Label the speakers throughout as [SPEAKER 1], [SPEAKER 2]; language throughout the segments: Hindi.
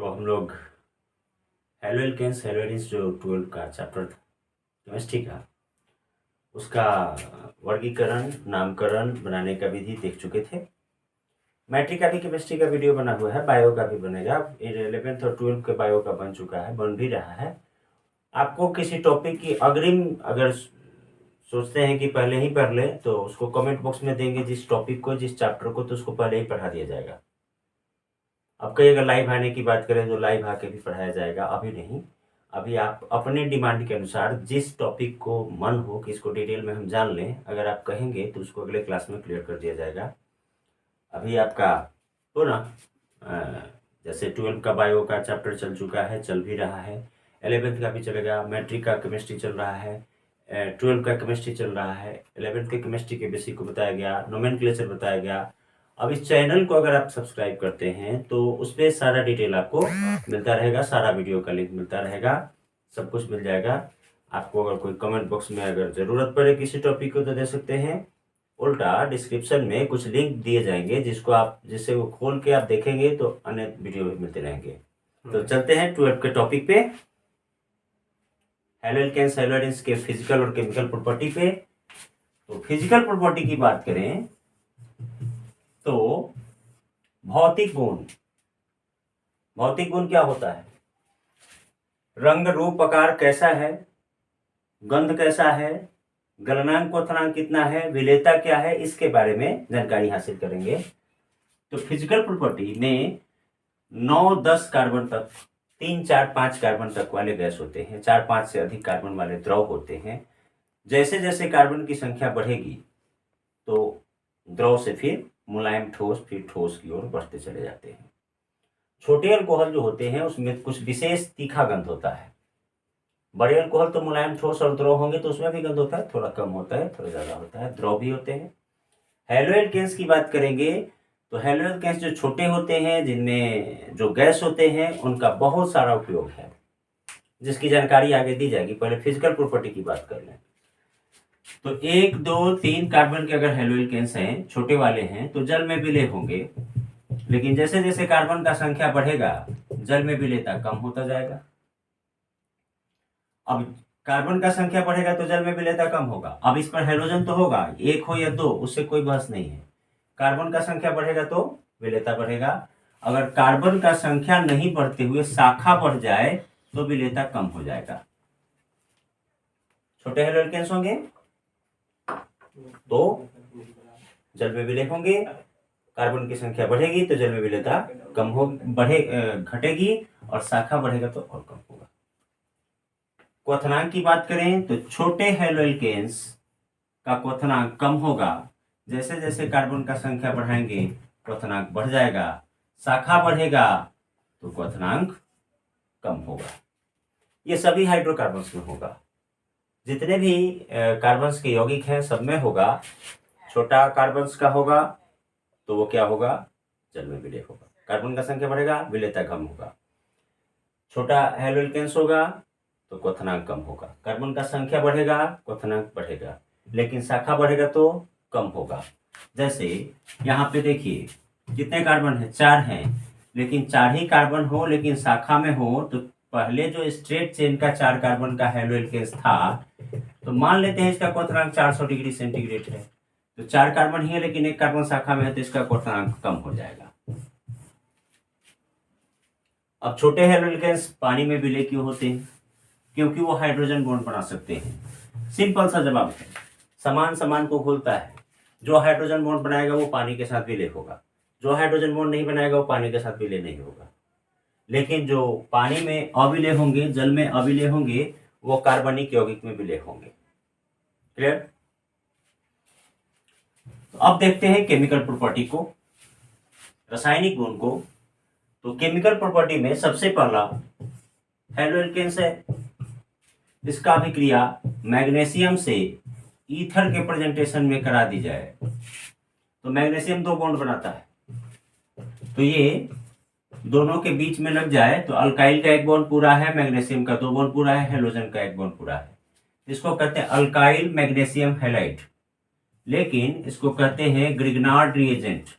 [SPEAKER 1] तो हम लोग हेलो एल्केन्स हेलो एल्केन्स जो 12 का चैप्टर था केमिस्ट्री का, उसका वर्गीकरण नामकरण बनाने का विधि देख चुके थे। मैट्रिक का भी केमिस्ट्री का वीडियो बना हुआ है, बायो का भी बनेगा। 11th और 12th के बायो का बन चुका है, बन भी रहा है। आपको किसी टॉपिक की अग्रिम अगर सोचते हैं कि पहले ही पढ़ ले तो उसको कमेंट बॉक्स में देंगे, जिस टॉपिक को जिस चैप्टर को, तो उसको पहले ही पढ़ा दिया जाएगा। अब कहीं अगर लाइव आने की बात करें तो लाइव आके भी पढ़ाया जाएगा, अभी नहीं। अभी आप अपने डिमांड के अनुसार जिस टॉपिक को मन हो कि इसको डिटेल में हम जान लें, अगर आप कहेंगे तो उसको अगले क्लास में क्लियर कर दिया जाएगा। अभी आपका हो ना, जैसे 12 का बायो का चैप्टर चल चुका है, चल भी रहा है। 11th का भी चलेगा, मैट्रिक का केमिस्ट्री चल रहा है, 12 का केमिस्ट्री चल रहा है, 11th के केमिस्ट्री के बेसिक को बताया गया, नोमेनक्लेचर बताया गया। अब इस चैनल को अगर आप सब्सक्राइब करते हैं तो उस पर सारा डिटेल आपको मिलता रहेगा, सारा वीडियो का लिंक मिलता रहेगा, सब कुछ मिल जाएगा आपको। अगर कोई कमेंट बॉक्स में अगर ज़रूरत पड़े किसी टॉपिक को तो दे सकते हैं, उल्टा डिस्क्रिप्शन में कुछ लिंक दिए जाएंगे जिससे वो खोल के आप देखेंगे तो अन्य वीडियो भी मिलते रहेंगे। तो चलते हैं 12 के टॉपिक पे, हेलो एल्केन्स हेलो एल्केन्स के फिजिकल और केमिकल प्रॉपर्टी पे। तो फिजिकल प्रॉपर्टी की बात करें तो भौतिक गुण क्या होता है? रंग रूप आकार कैसा है, गंध कैसा है, गलनांक क्वथनांक कितना है, विलेयता क्या है, इसके बारे में जानकारी हासिल करेंगे। तो फिजिकल प्रॉपर्टी में 9-10 कार्बन तक, 3-4-5 कार्बन तक वाले गैस होते हैं, 4-5 से अधिक कार्बन वाले द्रव होते हैं। जैसे जैसे कार्बन की संख्या बढ़ेगी तो द्रव से फिर मुलायम ठोस, फिर ठोस की ओर बढ़ते चले जाते हैं। छोटे अल्कोहल जो होते हैं उसमें कुछ विशेष तीखा गंध होता है। बड़े अल्कोहल तो मुलायम ठोस और द्रव होंगे तो उसमें भी गंध होता है, थोड़ा कम होता है, थोड़ा ज़्यादा होता है, द्रव भी होते हैं। हेलो एल्केन्स की बात करेंगे तो हेलो एल्केन्स जो छोटे होते हैं, जिनमें जो गैस होते हैं, उनका बहुत सारा उपयोग है, जिसकी जानकारी आगे दी जाएगी। पहले फिजिकल प्रॉपर्टी की बात कर लें तो 1, 2, 3 कार्बन के अगर हेलो एल्केन्स हैं, छोटे वाले हैं, तो जल में विलय होंगे। लेकिन जैसे जैसे कार्बन का संख्या बढ़ेगा जल में विलेयता कम होता जाएगा। अब कार्बन का संख्या बढ़ेगा तो जल में विलेयता कम होगा। अब इस पर हाइड्रोजन तो होगा, 1 हो या 2, उससे कोई बहस नहीं है। कार्बन का संख्या बढ़ेगा तो विलेयता बढ़ेगा। अगर कार्बन का संख्या नहीं बढ़ते हुए शाखा बढ़ जाए तो विलेयता कम हो जाएगा। छोटे हेलो एल्केन्स होंगे तो जल में विलय होंगे, कार्बन की संख्या बढ़ेगी तो जल में विलेयता कम हो घटेगी, और शाखा बढ़ेगा तो और कम होगा। क्वथनांक की बात करें तो छोटे हेलो एल्केन्स का क्वथनांक कम होगा। जैसे जैसे कार्बन का संख्या बढ़ाएंगे क्वथनांक बढ़ जाएगा, शाखा बढ़ेगा तो क्वथनांक कम होगा। ये सभी हाइड्रोकार्बन्स में होगा, जितने भी कार्बन्स के यौगिक हैं सब में होगा। छोटा कार्बन्स का होगा तो वो क्या होगा, जल में विलय होगा। कार्बन का संख्या बढ़ेगा, विलेयता कम होगा। छोटा हेलो एल्केन्स होगा तो क्वथनांक कम होगा। कार्बन का संख्या बढ़ेगा, क्वथनांक बढ़ेगा, लेकिन शाखा बढ़ेगा तो कम होगा। जैसे यहाँ पे देखिए कितने कार्बन है, 4 हैं, लेकिन 4 ही कार्बन हो लेकिन शाखा में हो तो पहले जो स्ट्रेट चेन का 4 कार्बन का हेलो एल्केन्स था, तो मान लेते हैं इसका क्वथनांक 400 डिग्री सेंटीग्रेड है, तो 4 कार्बन ही है लेकिन 1 कार्बन शाखा में है तो इसका क्वथनांक कम हो जाएगा। अब छोटे हेलो एल्केन्स पानी में विलय क्यों होते हैं? क्योंकि वो हाइड्रोजन बॉन्ड बना सकते हैं। सिंपल सा जवाब है, समान समान को घुलता है। जो हाइड्रोजन बॉन्ड बनाएगा वो पानी के साथ विलय होगा, जो हाइड्रोजन बॉन्ड नहीं बनाएगा वो पानी के साथ विलय नहीं होगा। लेकिन जो पानी में अविलय होंगे, जल में अविलय होंगे, वो कार्बनिक यौगिक में विलय होंगे। क्लियर? तो अब देखते हैं केमिकल प्रॉपर्टी को, रासायनिक गुण को। तो केमिकल प्रॉपर्टी में सबसे पहला हेलो एल्केन्स है, इसका अभिक्रिया मैग्नीशियम से ईथर के प्रेजेंटेशन में करा दी जाए तो मैग्नीशियम 2 बॉन्ड बनाता है, तो ये दोनों के बीच में लग जाए तो अल्काइल का 1 बॉन्ड पूरा है, मैग्नीशियम का 2 बॉन्ड पूरा है, हेलोजन का 1 बॉन्ड पूरा है। इसको कहते हैं अल्काइल मैग्नीशियम हैलाइड, लेकिन इसको कहते हैं ग्रिग्नार्ड रिएजेंट।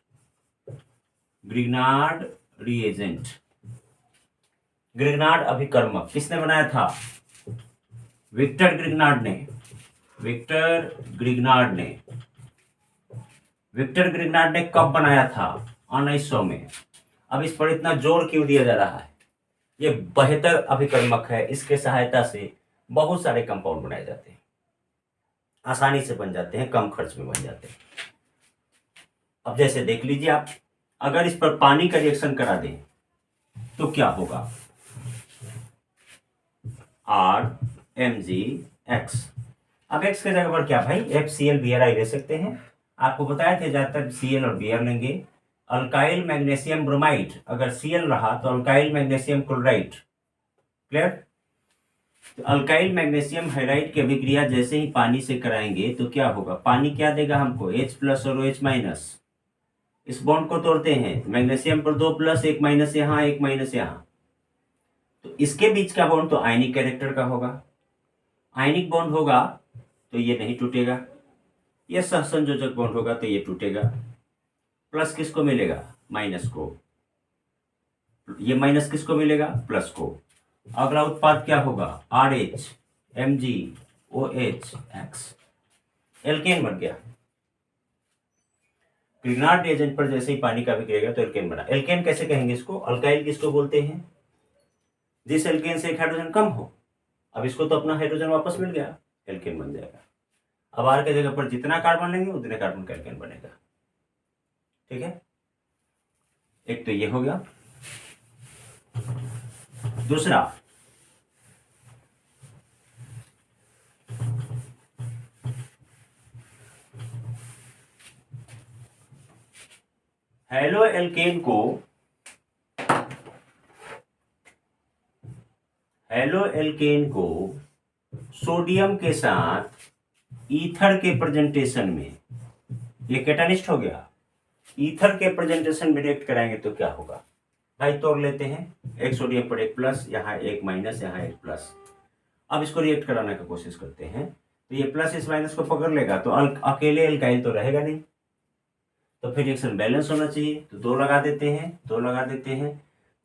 [SPEAKER 1] ग्रिग्नार्ड अभिकर्मक किसने बनाया था? विक्टर ग्रिग्नार्ड ने। विक्टर ग्रिग्नार्ड ने कब बनाया था? 1900 में। अब इस पर इतना जोर क्यों दिया जा रहा है? ये बेहतर अभिकर्मक है, इसके सहायता से बहुत सारे कंपाउंड बनाए जाते हैं, आसानी से बन जाते हैं, कम खर्च में बन जाते हैं। अब जैसे देख लीजिए आप, अगर इस पर पानी का रिएक्शन करा दें तो क्या होगा? RMgX। अब X के जगह पर क्या भाई, FCl ले सकते हैं। आपको बताया था ज्यादातर Cl और Br लेंगे। अल्काइल मैग्नीशियम ब्रोमाइड, अगर Cl रहा तो अल्काइल मैग्नीशियम क्लोराइड। क्लियर? तो अल्काइल मैग्नीशियम हाइड्राइड की अभिक्रिया जैसे ही पानी से कराएंगे तो क्या होगा? पानी क्या देगा हमको? H+ और OH-। इस बॉन्ड को तोड़ते हैं, मैग्नीशियम पर 2+, 1- यहाँ, 1- यहाँ, तो इसके बीच का बॉन्ड तो आयनिक कैरेक्टर का होगा। आयनिक बॉन्ड होगा तो ये नहीं टूटेगा, ये सहसंयोजक बॉन्ड होगा तो ये टूटेगा। प्लस किसको मिलेगा? माइनस को। ये माइनस किसको मिलेगा? प्लस को। अगला उत्पाद क्या होगा? RH MgOH एल्केन बन गया। ग्रिग्नार्ड रिएजेंट पर जैसे ही पानी का भी गिरेगा तो एल्केन बना। एल्केन कैसे कहेंगे इसको? अल्काइल किसको बोलते हैं? जिस एल्केन से एक हाइड्रोजन कम हो। अब इसको तो अपना हाइड्रोजन वापस मिल गया, एल्केन बन जाएगा। अब R के जगह पर जितना कार्बन लेंगे उतने कार्बन का एल्केन बनेगा। ठीक है, एक तो ये हो गया। दूसरा, हेलो एल्केन को सोडियम के साथ ईथर के प्रेजेंटेशन में, ये कैटालिस्ट हो गया, ईथर के प्रेजेंटेशन में रिएक्ट कराएंगे तो क्या होगा? भाई तोड़ लेते हैं, एक सोडियम पर 1+, यहाँ 1-, यहाँ 1+। अब इसको रिएक्ट कराने की कोशिश करते हैं तो ये प्लस इस माइनस को पकड़ लेगा तो अकेले एल्काइल तो रहेगा नहीं, तो फिर रिएक्शन बैलेंस होना चाहिए, तो 2 लगा देते हैं,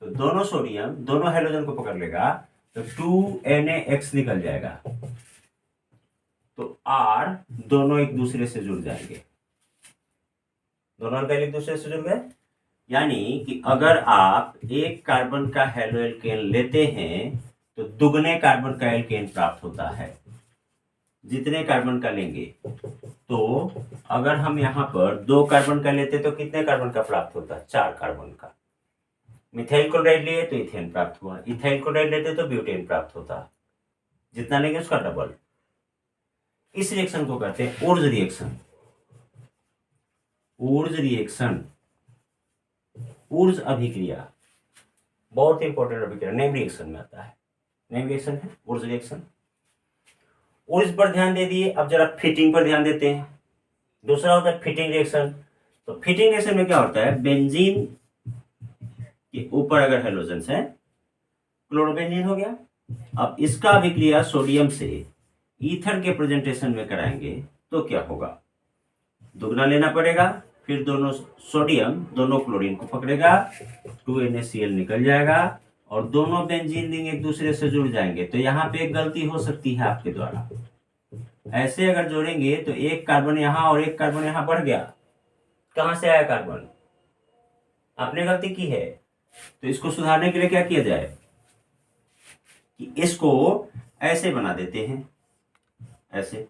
[SPEAKER 1] तो दोनों सोडियम दोनों हाइड्रोजन को पकड़ लेगा तो 2NaX निकल जाएगा, तो R दोनों एक दूसरे से जुड़ जाएंगे। दोनों अल्काइल एक दूसरे से जुड़ गए, यानी कि अगर आप एक कार्बन का हेलो एल्केन लेते हैं तो दुगने कार्बन का एल्केन प्राप्त होता है जितने कार्बन का लेंगे। तो अगर हम यहाँ पर 2 कार्बन का लेते तो कितने कार्बन का प्राप्त होता? 4 कार्बन का। मिथाइल क्लोराइड लिए तो इथेन प्राप्त हुआ, इथाइल क्लोराइड लेते तो ब्यूटेन प्राप्त होता, जितना लेंगे उसका डबल। इस रिएक्शन को कहते हैं ऊर्ज रिएक्शन। ऊर्ज अभिक्रिया बहुत इंपॉर्टेंट अभिक्रिया, नेम रिएक्शन में आता है। नेम रिएक्शन है ऊर्ज रिएक्शन। ऊर्ज पर ध्यान दे दिए, अब जरा फिटिंग पर ध्यान देते हैं। दूसरा होता है फिटिंग रिएक्शन। तो फिटिंग रिएक्शन में क्या होता है? बेंजीन के ऊपर अगर हेलोजन है, क्लोरोबेंजीन हो गया। अब इसका अभिक्रिया सोडियम से ईथर के प्रेजेंटेशन में कराएंगे तो क्या होगा? दुगना लेना पड़ेगा, फिर दोनों सोडियम दोनों क्लोरीन को पकड़ेगा, 2NaCl निकल जाएगा और दोनों बेंजीन रिंग एक दूसरे से जुड़ जाएंगे। तो यहाँ पे एक गलती हो सकती है आपके द्वारा, ऐसे अगर जोड़ेंगे तो एक कार्बन यहाँ और एक कार्बन यहाँ बढ़ गया। कहां से आया कार्बन? आपने गलती की है। तो इसको सुधारने के लिए क्या किया जाए कि इसको ऐसे बना देते हैं, ऐसे,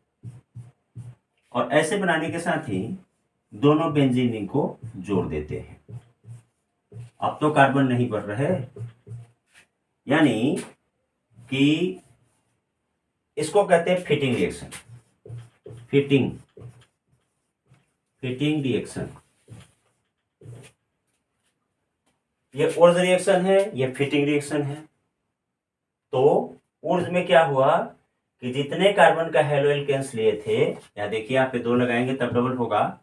[SPEAKER 1] और ऐसे बनाने के साथ ही दोनों बेंजीन रिंग को जोड़ देते हैं। अब तो कार्बन नहीं बढ़ रहे, यानी कि इसको कहते हैं फिटिंग रिएक्शन। फिटिंग रिएक्शन, ये ऊर्ज रिएक्शन है, ये फिटिंग रिएक्शन है। तो ऊर्ज में क्या हुआ कि जितने कार्बन का हेलो एल्केन्स लिए थे, यहाँ देखिए यहाँ पे 2 लगाएंगे तब डबल होगा,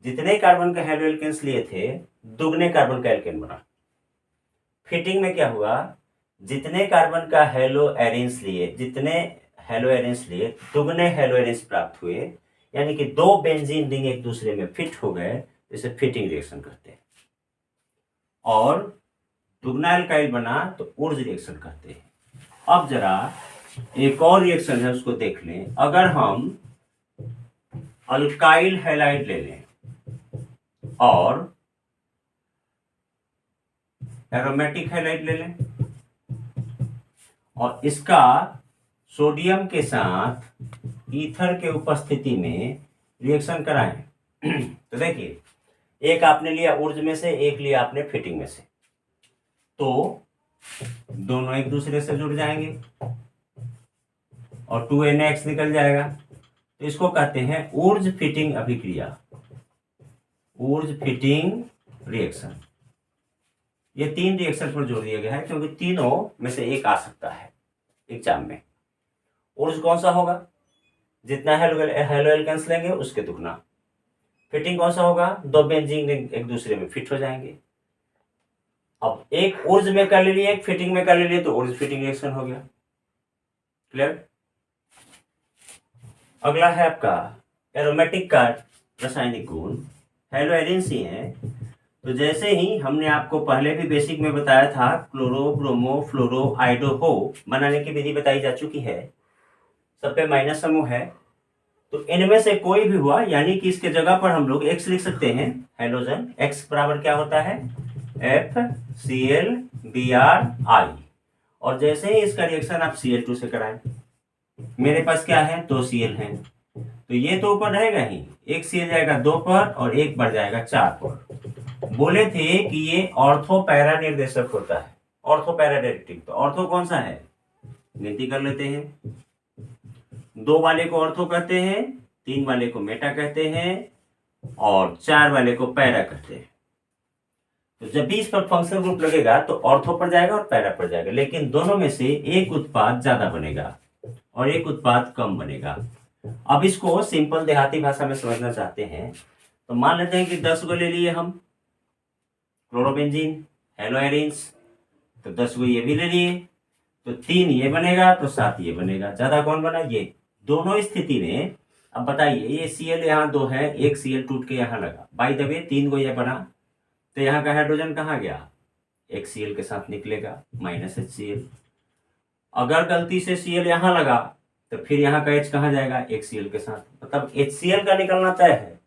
[SPEAKER 1] जितने कार्बन का हेलो एल्केन्स लिए थे दुगने कार्बन का एल्केन बना। फिटिंग में क्या हुआ? जितने कार्बन का हेलो एरेंस लिए, दुगने हेलो एरेंस प्राप्त हुए, यानी कि 2 बेंजीन रिंग एक दूसरे में फिट हो गए, इसे फिटिंग रिएक्शन कहते हैं। और दुगना एल्काइल बना तो ऊर्ज रिएक्शन कहते हैं। अब जरा एक और रिएक्शन है उसको देख लें। अगर हम अल्काइल हैलाइड ले लें और एरोमेटिक हैलाइड ले लें और इसका सोडियम के साथ ईथर के उपस्थिति में रिएक्शन कराएं तो देखिए, एक आपने लिया ऊर्ज में से, एक लिया आपने फिटिंग में से, तो दोनों एक दूसरे से जुड़ जाएंगे और 2NX निकल जाएगा। तो इसको कहते हैं ऊर्ज फिटिंग अभिक्रिया, ऊर्ज फिटिंग रिएक्शन। ये 3 रिएक्शन पर जोड़ दिया गया है क्योंकि तीनों में से एक आ सकता है एग्जाम में। ऊर्ज कौन सा होगा? जितना हेलो एल्केन्स लेंगे उसके दुगना। फिटिंग कौन सा होगा? 2 बेंजीन एक दूसरे में फिट हो जाएंगे। अब एक ऊर्ज में कर ले लिए, एक फिटिंग में कर ले लिए, तो ऊर्ज फिटिंग रिएक्शन हो गया। क्लियर? अगला है आपका एरोमेटिक का रासायनिक गुण। हेलो एरेंसी है, तो जैसे ही हमने आपको पहले भी बेसिक में बताया था, क्लोरो ब्रोमो फ्लोरो आइडोहो बनाने की विधि बताई जा चुकी है। सब पे माइनस समूह है, तो इनमें से कोई भी हुआ, यानी कि इसके जगह पर हम लोग X लिख सकते हैं। हाइड्रोजन X बराबर क्या होता है? FCl Br I। और जैसे ही इसका रिएक्शन आप Cl2 से कराएं, मेरे पास क्या है? 2 Cl है, तो ये तो ऊपर रहेगा ही, एक Cl जाएगा 2 पर और एक बढ़ जाएगा 4 पर। बोले थे कि ये ऑर्थो पैरा निर्देशक होता है, ऑर्थो पैरा डायरेक्टिव। तो ऑर्थो कौन सा है? गिनती कर लेते हैं। 2 वाले को ऑर्थो कहते हैं, 3 वाले को मेटा कहते हैं और 4 वाले को पैरा कहते हैं। तो जब भी इस पर फंक्शनल ग्रुप लगेगा तो ऑर्थो पर जाएगा और पैरा पर जाएगा, लेकिन दोनों में से एक उत्पाद ज्यादा बनेगा और एक उत्पाद कम बनेगा। अब इसको सिंपल देहाती भाषा में समझना चाहते हैं तो मान लेते हैं कि 10 गो ले लिए हम क्लोरोबेंजीन हेलोएरिन्स, तो 10 गो ये भी ले लिए, तो 3 ये बनेगा तो 7 ये बनेगा। ज्यादा कौन बना? ये। दोनों स्थिति में अब बताइए, ये Cl यहाँ 2 है, एक Cl टूट के यहाँ लगा, बाय द वे 3 गो ये बना, तो यहाँ का हाइड्रोजन कहाँ गया? एक Cl के साथ निकलेगा, -HCl। अगर गलती से Cl यहाँ लगा तो फिर यहाँ का H कहाँ जाएगा? एक Cl के साथ, मतलब HCl का निकलना तय है।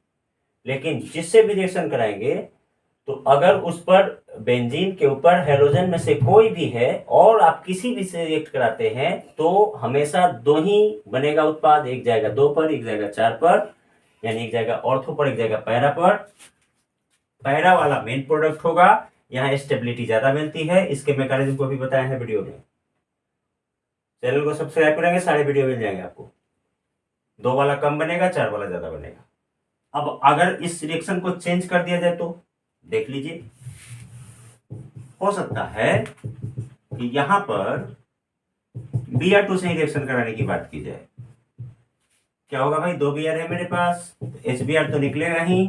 [SPEAKER 1] लेकिन जिससे भी रिएक्शन कराएंगे तो अगर उस पर बेंजीन के ऊपर हेलोजन में से कोई भी है और आप किसी भी से रिएक्ट कराते हैं तो हमेशा 2 ही बनेगा उत्पाद, एक जाएगा 2 पर, एक जाएगा 4 पर, यानी एक जाएगा ऑर्थो पर, एक जाएगा पैरा पर। पैरा वाला मेन प्रोडक्ट होगा, यहाँ स्टेबिलिटी ज्यादा मिलती है। इसके मैकेनिज्म को भी बताया है वीडियो में। चैनल को सब्सक्राइब करेंगे, सारे वीडियो मिल जाएंगे आपको। 2 वाला कम बनेगा, 4 वाला ज्यादा बनेगा। अब अगर इस रिएक्शन को चेंज कर दिया जाए तो देख लीजिए, हो सकता है कि यहां पर Br2 से ही रिएक्शन कराने की बात की जाए। क्या होगा भाई? 2 Br है मेरे पास, तो HBr तो निकलेगा ही,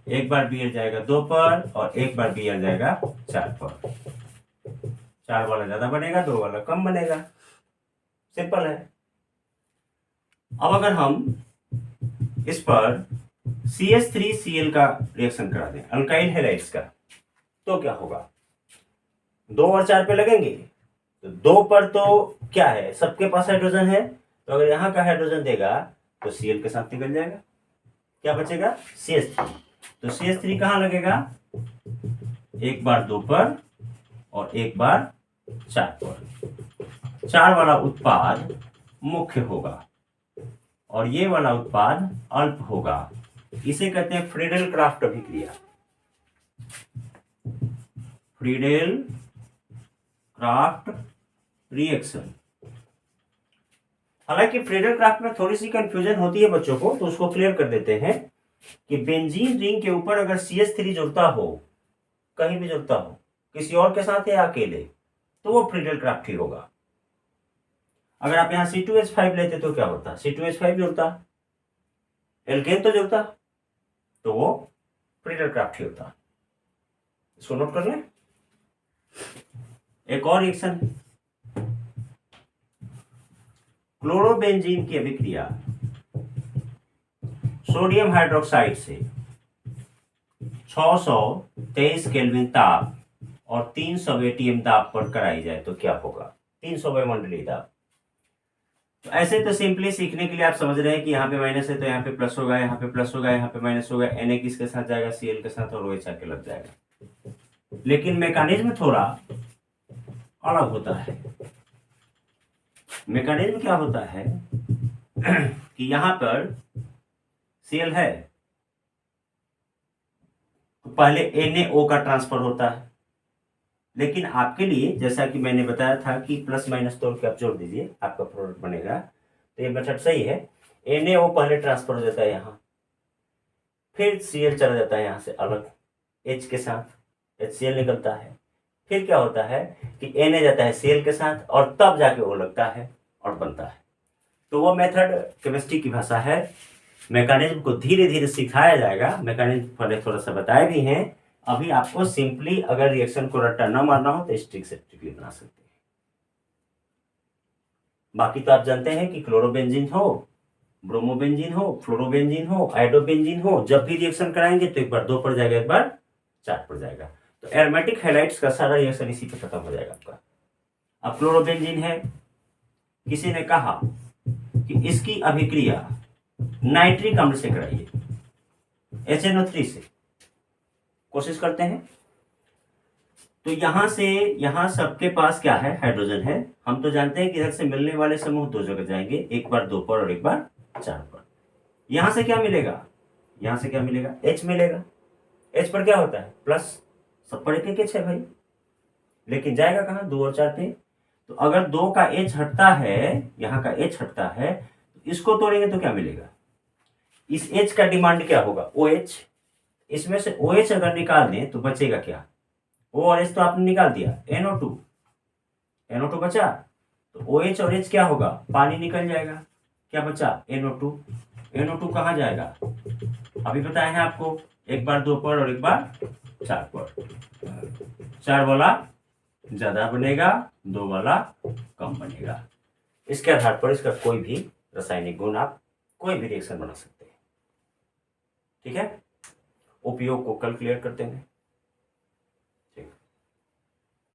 [SPEAKER 1] एक बार Br जाएगा 2 पर और एक बार Br जाएगा 4 पर। 4 वाला ज्यादा बनेगा, 2 वाला कम बनेगा, सिंपल है। अब अगर हम इस पर CH3Cl का रिएक्शन करा दें अल्काइल हैलाइड्स का, तो क्या होगा? 2 और 4 पे लगेंगे, तो 2 पर तो क्या है? सबके पास हाइड्रोजन है, तो अगर यहाँ का हाइड्रोजन देगा तो Cl के साथ निकल जाएगा, क्या बचेगा? CH3। तो CH3 कहाँ लगेगा? एक बार 2 पर और एक बार 4 पर। 4 वाला उत्पाद मुख्य होगा और ये वाला उत्पाद अल्प होगा। इसे कहते हैं फ्रीडेल क्राफ्ट अभिक्रिया, फ्रीडेल क्राफ्ट रिएक्शन। हालांकि फ्रीडेल क्राफ्ट में थोड़ी सी कंफ्यूजन होती है बच्चों को, तो उसको क्लियर कर देते हैं कि बेंजीन रिंग के ऊपर अगर CH3 जुड़ता हो, कहीं भी जुड़ता हो, किसी और के साथ या अकेले, तो वो फ्रीडेल क्राफ्ट ही होगा। अगर आप यहाँ C2H5 लेते तो क्या होता? C2H5 जुड़ता, एल्केन तो जुड़ता, तो वो फ्रीडेल क्राफ्ट ही होता। इसको नोट कर लें। एक और रिएक्शन, क्लोरोबेंजीन की अभिक्रिया सोडियम हाइड्रोक्साइड से 623 केल्विन ताप और 300 एटीएम दाब पर कराई जाए तो क्या होगा? 300 मंडली दाब। तो ऐसे तो सिंपली सीखने के लिए आप समझ रहे हैं कि यहाँ पे माइनस है तो यहाँ पे प्लस होगा, यहाँ पे प्लस होगा, यहाँ पे माइनस होगा, Na किसके साथ जाएगा? Cl के साथ, और OH आके लग जाएगा। लेकिन मैकेनिज्म थोड़ा अलग होता है। मैकेनिज्म क्या होता है कि यहाँ पर Cl है तो पहले NaO का ट्रांसफर होता है, लेकिन आपके लिए जैसा कि मैंने बताया था कि प्लस माइनस तोड़ के आप जोड़ दीजिए, आपका प्रोडक्ट बनेगा। तो ये मेथड सही है। NaO पहले ट्रांसफर हो जाता है यहाँ, फिर Cl चला जाता है यहाँ से अलग H के साथ, HCl निकलता है। फिर क्या होता है कि Na जाता है Cl के साथ और तब जाके O लगता है और बनता है। तो वो मेथड केमिस्ट्री की भाषा है। मैकेनिज्म को धीरे धीरे सिखाया जाएगा। मैकेनिज्म पहले थोड़ा सा बताए भी हैं। अभी आपको सिंपली अगर रिएक्शन को रट्टा न मारना हो तो स्ट्रिक से ट्रिकली बना सकते हैं। बाकी तो आप जानते हैं कि क्लोरोबेंजीन हो, ब्रोमोबेंजीन हो, फ्लोरोबेंजीन हो, आयोडोबेंजीन हो, जब भी रिएक्शन कराएंगे तो एक बार 2 पर जाएगा, एक बार 4 पर जाएगा। तो एरोमेटिक हैलाइड्स का सारा रिएक्शन इसी पे खत्म हो जाएगा आपका। अब क्लोरोबेंजीन है, किसी ने कहा कि इसकी अभिक्रिया नाइट्रिक अम्ल से कराइए, HNO3 से। कोशिश करते हैं। तो यहां से यहां सबके पास क्या है? हाइड्रोजन है। हम तो जानते हैं कि इधर से मिलने वाले समूह 2 जगह जाएंगे, एक बार 2 पर और एक बार 4 पर। यहां से क्या मिलेगा? यहां से क्या मिलेगा? H मिलेगा। H पर क्या होता है? प्लस। सब पर एक H है भाई, लेकिन जाएगा कहां? 2 और 4 पे। तो अगर 2 का H हटता है, यहाँ का H हटता है, तो इसको तोड़ेंगे तो क्या मिलेगा? इस H का डिमांड क्या होगा? OH। इसमें से OH अगर निकाल दें तो बचेगा क्या? O और H तो आपने निकाल दिया, NO2। NO2 बचा, तो OH और H क्या होगा? पानी निकल जाएगा। क्या बचा? NO2। NO2 कहाँ जाएगा? अभी बताए हैं आपको, एक बार 2 पर और एक बार 4 पर। 4 वाला ज्यादा बनेगा, 2 वाला कम बनेगा। इसके आधार पर इसका कोई भी रासायनिक गुण आप कोई भी रिएक्शन बना सकते हैं। ठीक है, उपयोग को कल क्लियर करते हैं।